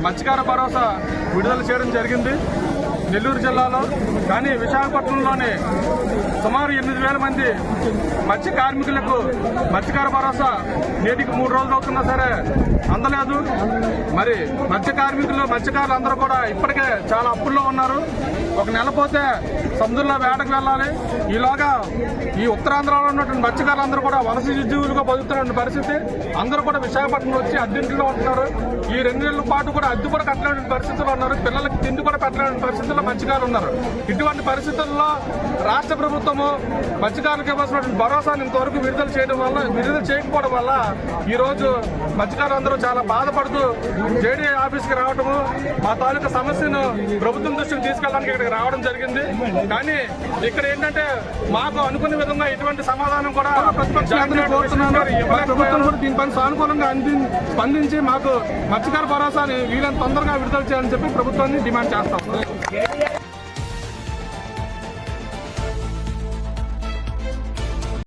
మత్స్యకార భరోసా విడుదల చేయడం జరిగింది నెల్లూరు జిల్లాలో. కానీ విశాఖపట్నంలోని సుమారు 8,000 మంది మత్స్య కార్మికులకు మత్స్యకార భరోసా నేటికి 3 రోజులు అవుతున్నా సరే అందలేదు. మరి మత్స్యకారులు అందరూ కూడా ఇప్పటికే చాలా అప్పుల్లో ఉన్నారు. ఒక నెల పోతే సముద్రంలో వేటకు వెళ్ళాలి. ఈలోగా ఈ ఉత్తరాంధ్రలో ఉన్నటువంటి మత్స్యకారులందరూ కూడా వలస ఉద్యోగులుగా బతుకుతున్న పరిస్థితి. అందరూ కూడా విశాఖపట్నం వచ్చి అద్దెంట్లో ఉంటున్నారు. ఈ 2 నెలల పాటు కూడా అద్దె కూడా కట్టలేని పరిస్థితుల్లో ఉన్నారు. పిల్లలకి తిండి కూడా పెట్టలేని పరిస్థితుల్లో మత్స్యకారులు ఉన్నారు. ఇటువంటి పరిస్థితుల్లో రాష్ట్ర ప్రభుత్వము మత్స్యకారులకు ఇవ్వాల్సినటువంటి భరోసాను ఇంతవరకు విడుదల చేయకపోవడం వల్ల ఈ రోజు మత్స్యకారులందరూ చాలా బాధపడుతూ జేడీ ఆఫీస్కి రావడము, మా తాలూకా సమస్యను ప్రభుత్వం దృష్టికి తీసుకెళ్ళడానికి ఇక్కడికి రావడం జరిగింది. కానీ ఇక్కడ ఏంటంటే మాకు అనుకున్న విధంగా ఎటువంటి సమాధానం కూడా ప్రభుత్వం కూడా దీనిపైన సానుకూలంగా స్పందించి మాకు మత్స్యకార భరోసాని వీళ్ళని తొందరగా విడుదల చేయాలని చెప్పి ప్రభుత్వాన్ని డిమాండ్ చేస్తాం.